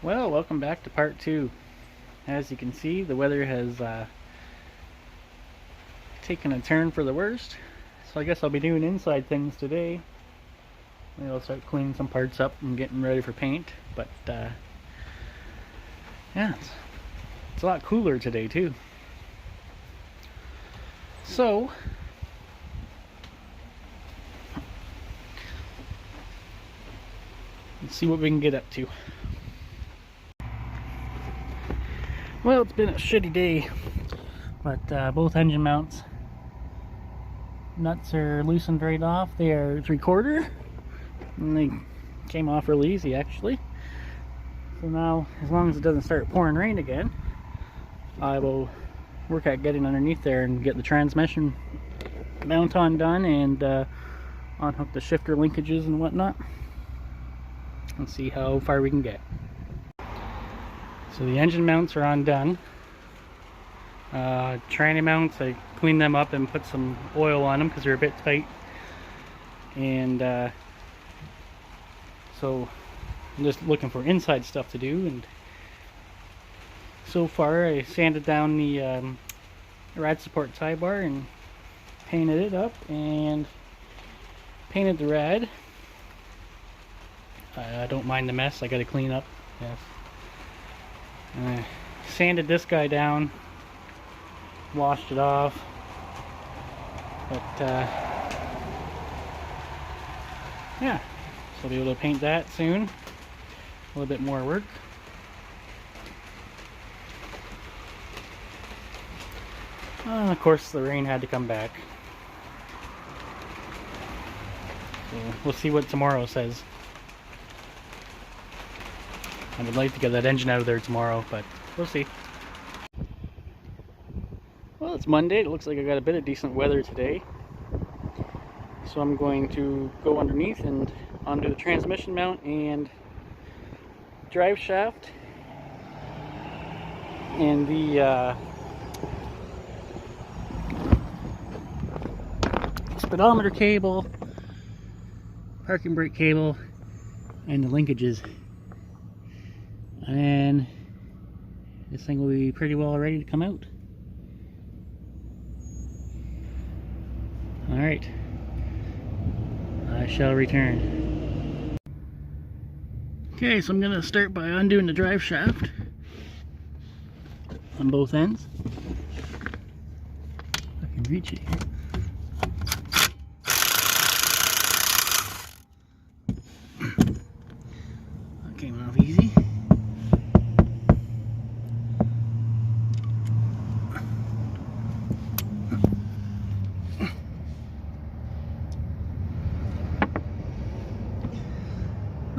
Well, welcome back to part 2. As you can see, the weather has taken a turn for the worst, so I guess I'll be doing inside things today. Maybe I'll start cleaning some parts up and getting ready for paint, but yeah, it's a lot cooler today too. So let's see what we can get up to. Well, it's been a shitty day, but both engine mounts nuts are loosened right off. They are 3/4 and they came off really easy actually. So now, as long as it doesn't start pouring rain again, I will work at getting underneath there and get the transmission mount undone and unhook the shifter linkages and whatnot and see how far we can get. So the engine mounts are undone. Tranny mounts, I cleaned them up and put some oil on them because they're a bit tight. And so I'm just looking for inside stuff to do. And so far I sanded down the rad support tie bar and painted it up and painted the rad. I don't mind the mess, I gotta clean up. Yes. Sanded this guy down, washed it off, but yeah, so I'll be able to paint that soon. A little bit more work. And of course the rain had to come back, so we'll see what tomorrow says. I would like to get that engine out of there tomorrow, but we'll see. Well, it's Monday. It looks like I got a bit of decent weather today. So I'm going to go underneath and onto the transmission mount and drive shaft and the speedometer cable, parking brake cable, and the linkages. And this thing will be pretty well ready to come out. Alright, I shall return. Okay, so I'm going to start by undoing the drive shaft on both ends. I can reach it here. That came off easy.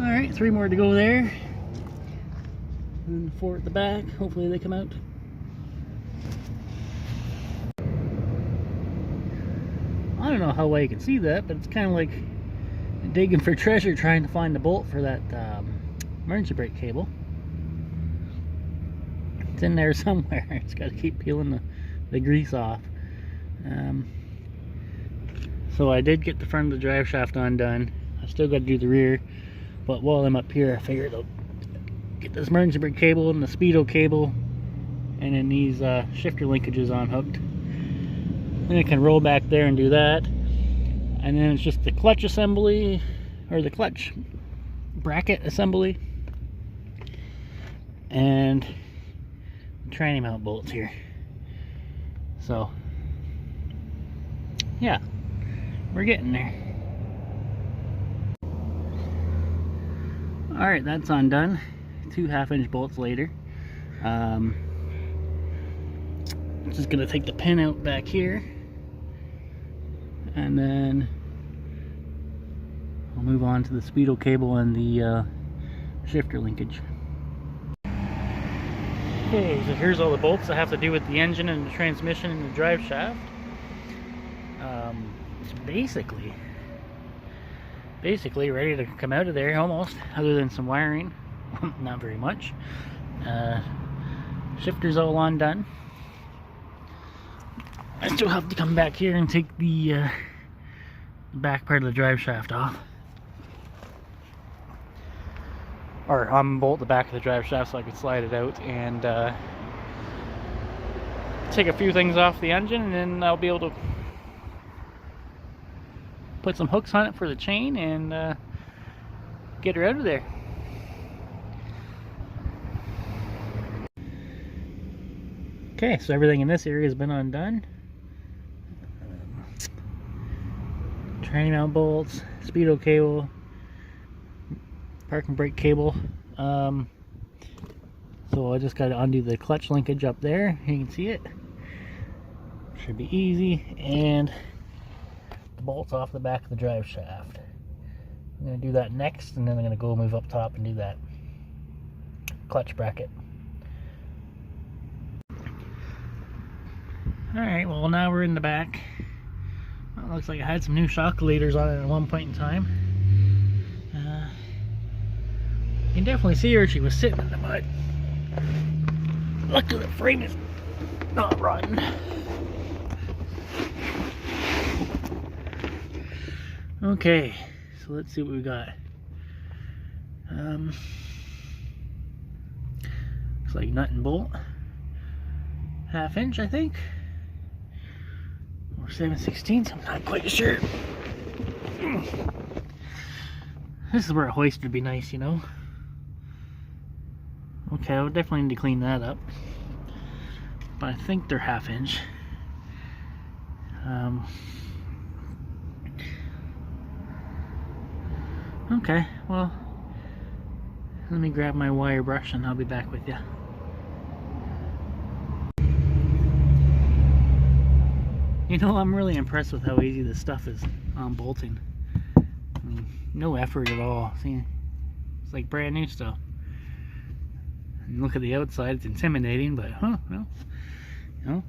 Alright, 3 more to go there. And 4 at the back. Hopefully they come out. I don't know how well you can see that, but it's kind of like digging for treasure trying to find the bolt for that emergency brake cable. It's in there somewhere. It's got to keep peeling the grease off. So I did get the front of the drive shaft undone. I still got to do the rear. But while I'm up here, I figured I'll get this emergency brake cable and the speedo cable and then these shifter linkages unhooked. Then I can roll back there and do that. And then it's just the clutch assembly, or the clutch bracket assembly, and the tranny mount bolts here. So, yeah, we're getting there. Alright, that's undone. 2 half-inch bolts later. Just gonna take the pin out back here, and then I'll move on to the speedo cable and the shifter linkage. Okay, so here's all the bolts that have to do with the engine and the transmission and the drive shaft. It's basically ready to come out of there almost, other than some wiring. Not very much. Shifter's all undone. I still have to come back here and take the back part of the drive shaft off. Or unbolt the back of the drive shaft so I can slide it out and take a few things off the engine, and then I'll be able to put some hooks on it for the chain and get her out of there. Okay, so everything in this area has been undone. Tranny mount bolts, speedo cable, parking brake cable. So I just got to undo the clutch linkage up there. You can see it. Should be easy. And the bolts off the back of the drive shaft. I'm going to do that next, and then I'm going to go move up top and do that clutch bracket. Alright, well now we're in the back. Well, it looks like I had some new shock leaders on it at one point in time. You can definitely see where she was sitting in the mud. Luckily the frame is not rotten. Okay, so let's see what we got. Looks like nut and bolt. 1/2 inch, I think. Or 7/16, I'm not quite sure. This is where a hoist would be nice, you know. Okay, I would definitely need to clean that up. But I think they're 1/2 inch. Okay, well, let me grab my wire brush and I'll be back with you. You know, I'm really impressed with how easy this stuff is on bolting. I mean, no effort at all. See, it's like brand new stuff. And look at the outside, it's intimidating, but well, you know,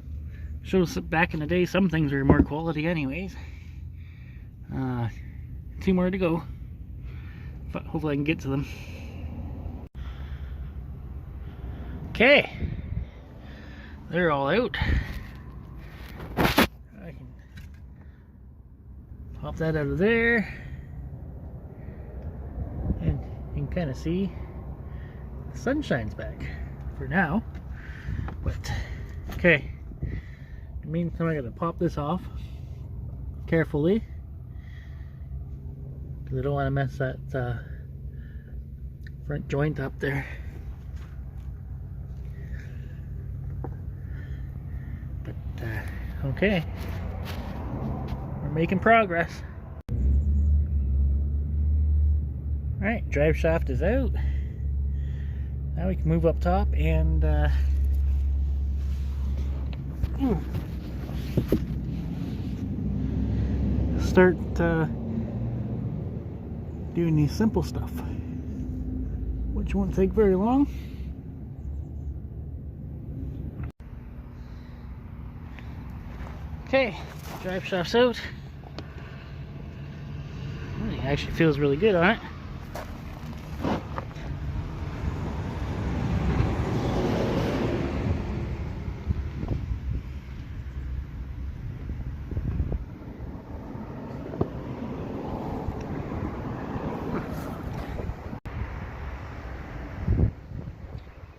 shows that back in the day some things were more quality anyways. 2 more to go, but hopefully I can get to them. Okay, they're all out. I can pop that out of there, and you can kind of see the sun shines back for now. But okay, in the meantime I gotta pop this off carefully because I don't want to mess that front joint up there. But okay, we're making progress. Alright, drive shaft is out. Now we can move up top and start doing the simple stuff, which won't take very long. Okay, drive shaft's out. It actually feels really good on it.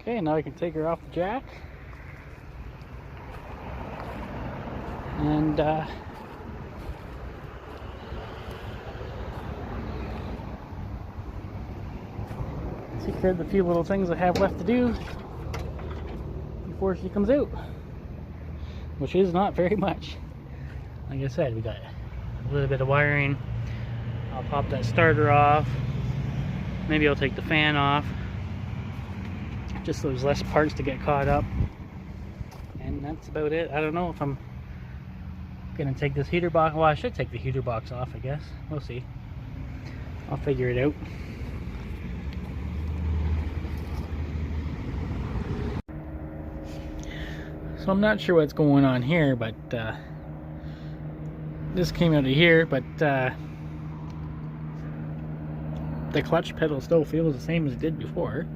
Okay, now I can take her off the jack. And take care of the few little things I have left to do before she comes out, which is not very much. Like I said, we got a little bit of wiring. I'll pop that starter off. Maybe I'll take the fan off. Just so there's less parts to get caught up. And that's about it. I don't know if I'm gonna take this heater box. Well, I should take the heater box off, I guess. We'll see. I'll figure it out. So I'm not sure what's going on here, but this came out of here, but the clutch pedal still feels the same as it did before,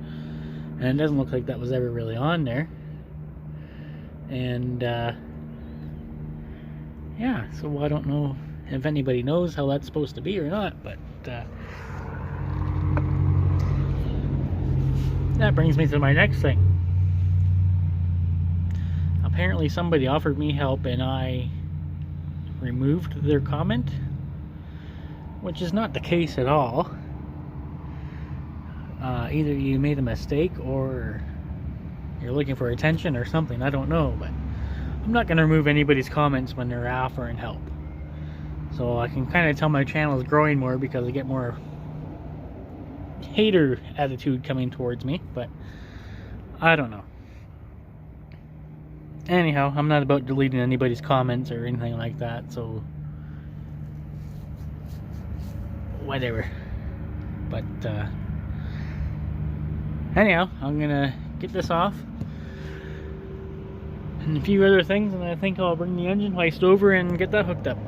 and it doesn't look like that was ever really on there. And yeah, so I don't know if anybody knows how that's supposed to be or not, but that brings me to my next thing. Apparently somebody offered me help and I removed their comment, which is not the case at all. Either you made a mistake or you're looking for attention or something, I don't know, but I'm not going to remove anybody's comments when they're offering help. So I can kind of tell my channel is growing more because I get more hater attitude coming towards me, but I don't know. Anyhow, I'm not about deleting anybody's comments or anything like that, so whatever. But anyhow, I'm gonna get this off and a few other things, and I think I'll bring the engine hoist over and get that hooked up.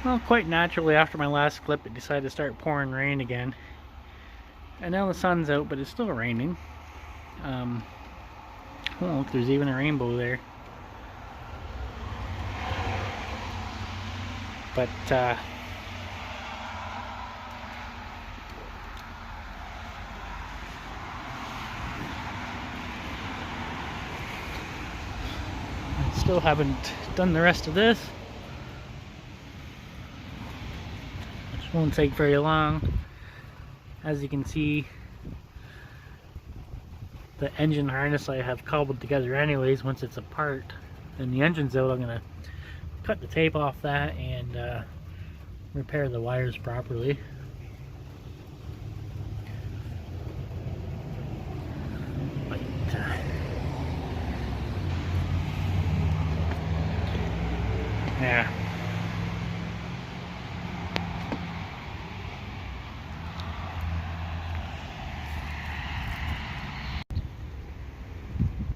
Well, quite naturally, after my last clip, it decided to start pouring rain again. And now the sun's out, but it's still raining. Oh, look, there's even a rainbow there. But, I still haven't done the rest of this, which won't take very long. As you can see, the engine harness I have cobbled together anyways. Once it's apart and the engine's out, I'm going to cut the tape off that and repair the wires properly. But, yeah.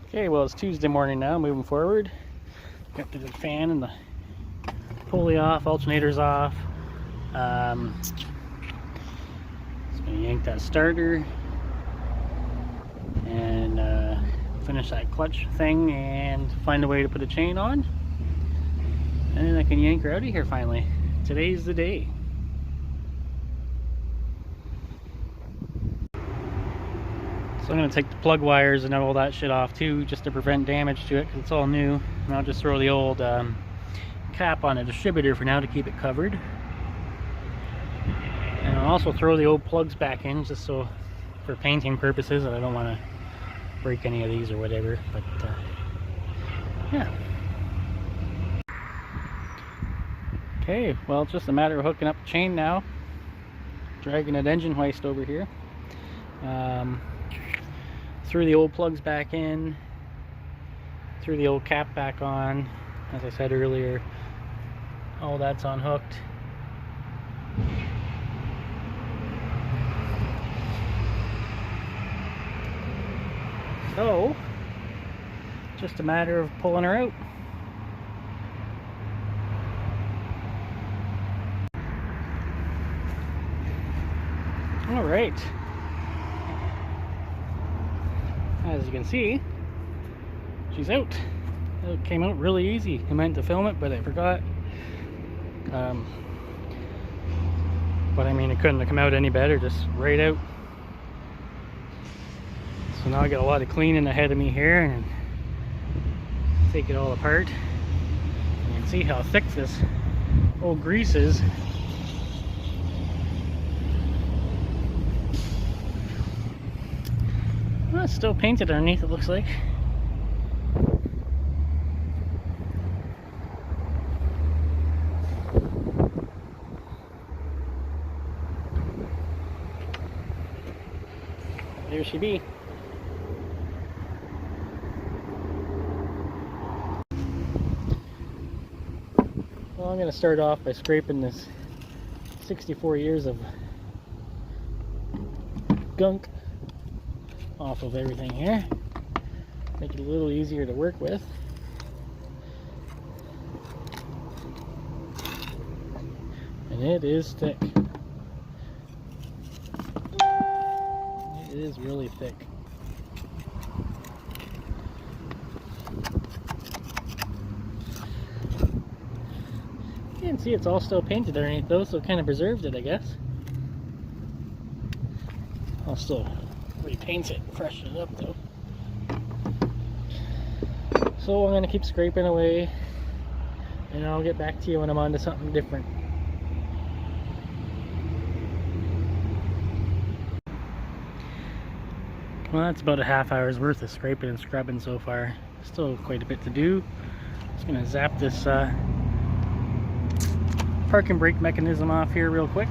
Okay, well, it's Tuesday morning now, moving forward. Got the fan and the pulley off, alternators off. Just gonna yank that starter and finish that clutch thing and find a way to put a chain on. And then I can yank her out of here finally. Today's the day. So I'm going to take the plug wires and all that shit off too, just to prevent damage to it, because it's all new. And I'll just throw the old cap on a distributor for now to keep it covered. And I'll also throw the old plugs back in, just so for painting purposes, and I don't want to break any of these or whatever. But yeah. Okay, well, it's just a matter of hooking up the chain now. Dragging that engine hoist over here. Threw the old plugs back in, threw the old cap back on. As I said earlier, all that's unhooked. So, just a matter of pulling her out. All right. As you can see, she's out. It came out really easy. I meant to film it, but I forgot. But I mean, it couldn't have come out any better, just right out. So now I got a lot of cleaning ahead of me here, and take it all apart. You can see how thick this old grease is. Well, it's still painted underneath, it looks like. There she be. Well, I'm going to start off by scraping this 64 years of gunk off of everything here. Make it a little easier to work with. And it is thick. It is really thick. You can see it's all still painted underneath though, so it kind of preserved it, I guess. I'll still repaint it, freshen it up though. So I'm going to keep scraping away, and I'll get back to you when I'm on to something different. Well, that's about a half hour's worth of scraping and scrubbing so far. Still quite a bit to do. Just going to zap this park and brake mechanism off here real quick.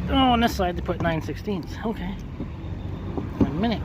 Oh, on this side they put 9/16. Okay. 1 minute.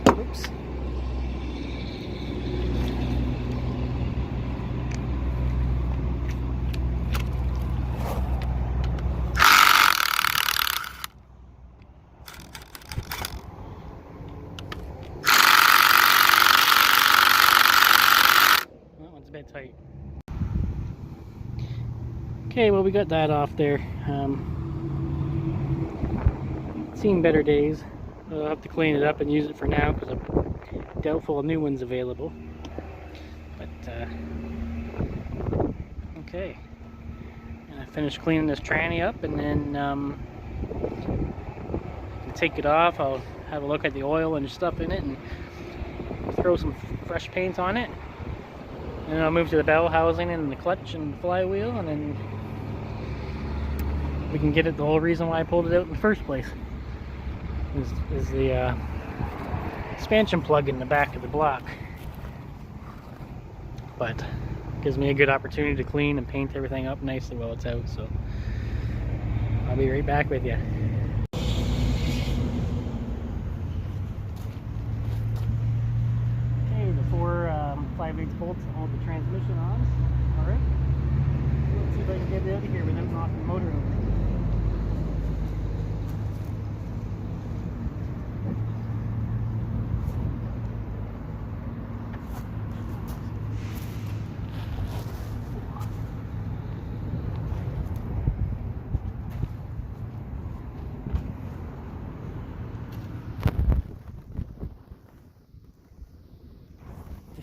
Oops. That one's a bit tight. Okay, well, we got that off there. Seen better days. I'll have to clean it up and use it for now because I'm doubtful a new one's available. But, okay. And I finished cleaning this tranny up, and then I'll take it off. I'll have a look at the oil and stuff in it and throw some fresh paint on it. And then I'll move to the bell housing and the clutch and the flywheel, and then we can get it the whole reason why I pulled it out in the first place. Is the expansion plug in the back of the block. But gives me a good opportunity to clean and paint everything up nicely while it's out, so I'll be right back with you. Okay, the 4 5/8 bolts hold the transmission on. Alright. Let's see if I can get it out of here without knocking the motor over.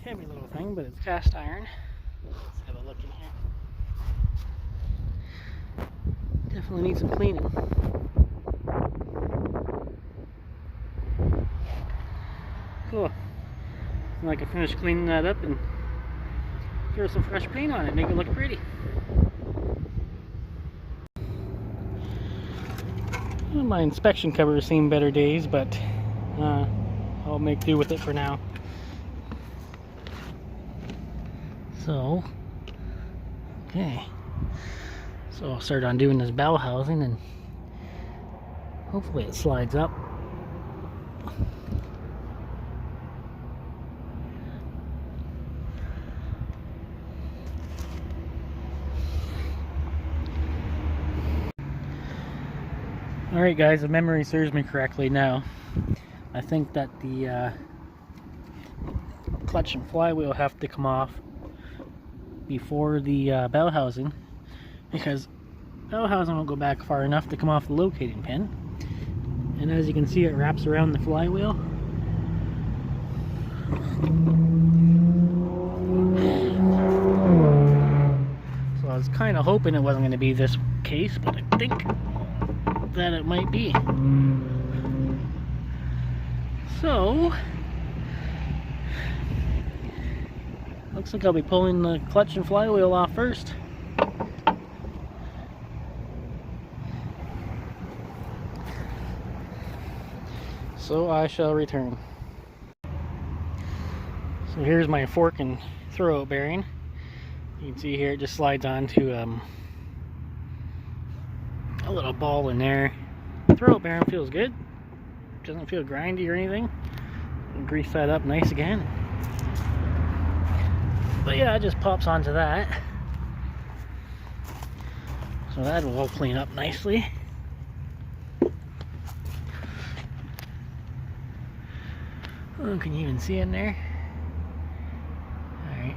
Heavy little thing, but it's cast iron. Let's have a look in here. Definitely needs some cleaning. Cool. And I can finish cleaning that up and throw some fresh paint on it, make it look pretty. Well, my inspection cover has seen better days, but I'll make do with it for now. So, okay, so I'll start on doing this bell housing and hopefully it slides up. Alright guys, if memory serves me correctly now, I think that the clutch and flywheel have to come off before the bell housing, because bell housing won't go back far enough to come off the locating pin, and as you can see it wraps around the flywheel. So I was kind of hoping it wasn't going to be this case, but I think that it might be. So looks like I'll be pulling the clutch and flywheel off first. So I shall return. So here's my fork and throwout bearing. You can see here it just slides onto a little ball in there. Throwout bearing feels good. Doesn't feel grindy or anything. Grease that up nice again. But yeah, it just pops onto that. So that will all clean up nicely. Oh, can you even see in there? Alright.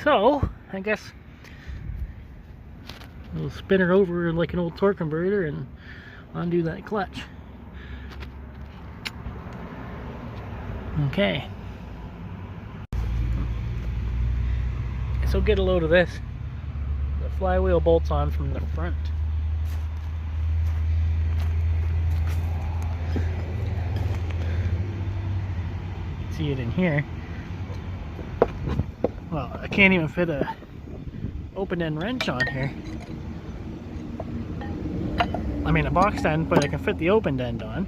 So, I guess we'll spin her over like an old torque converter and undo that clutch. Okay. So get a load of this. The flywheel bolts on from the front. See it in here. Well, I can't even fit a open end wrench on here. I mean a box end, but I can fit the open end on.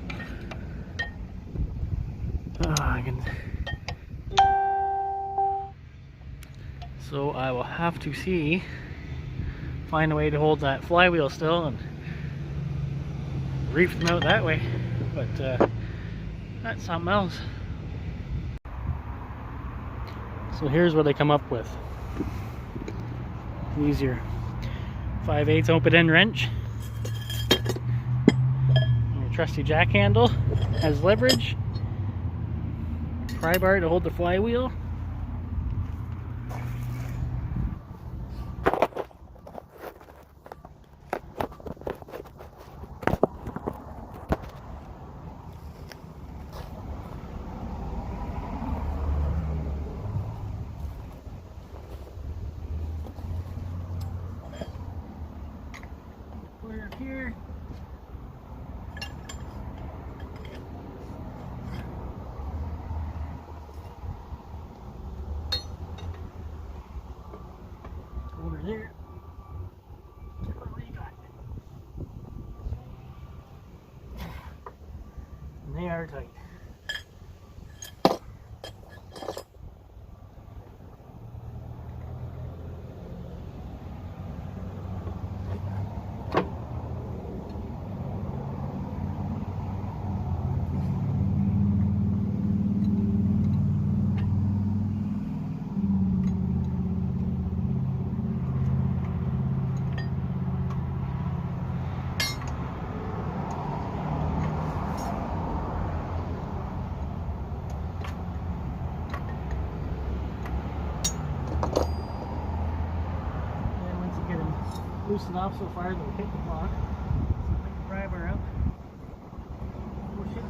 So I will have to find a way to hold that flywheel still and reef them out that way. But that's something else. So here's what I come up with. Use your 5/8 open end wrench. Your trusty jack handle has leverage. Pry bar to hold the flywheel. Put it up here. Over there. What do you got? And they are tight. Loosen off so far that we hit the block. So we can drive her out. Push it.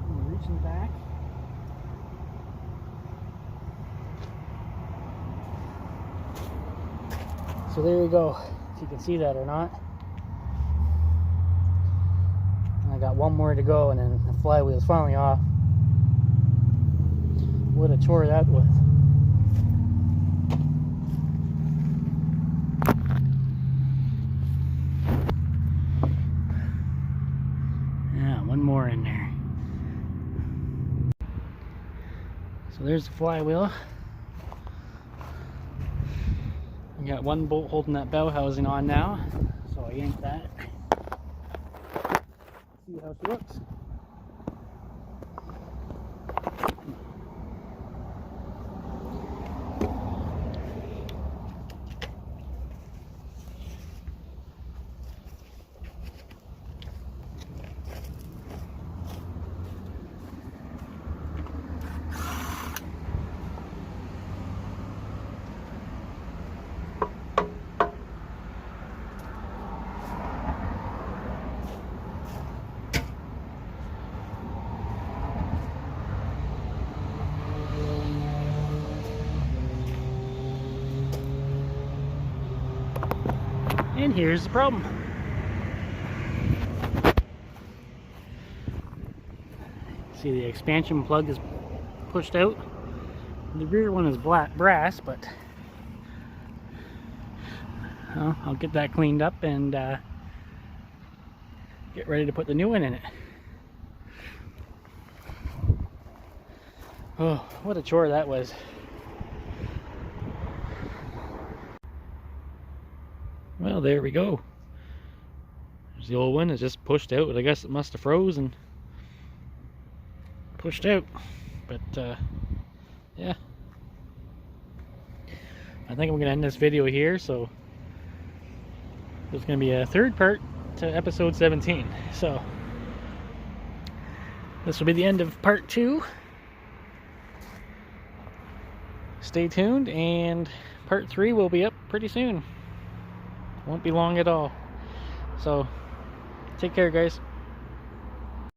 And reach in the back. So there you go. If you can see that or not. I got one more to go and then the flywheel's finally off. What a chore that was. Yeah, one more in there. So there's the flywheel. We got one bolt holding that bow housing on now. So I yank that. See how she looks. And here's the problem. See, the expansion plug is pushed out. The rear one is brass, but well, I'll get that cleaned up and get ready to put the new one in it. Oh, what a chore that was. Well, there we go. There's the old one. It's just pushed out, but I guess it must have froze and pushed out. But yeah, I think I'm gonna end this video here. So there's gonna be a third part to episode 17. So this will be the end of part 2. Stay tuned, and part 3 will be up pretty soon. Won't be long at all. So take care, guys.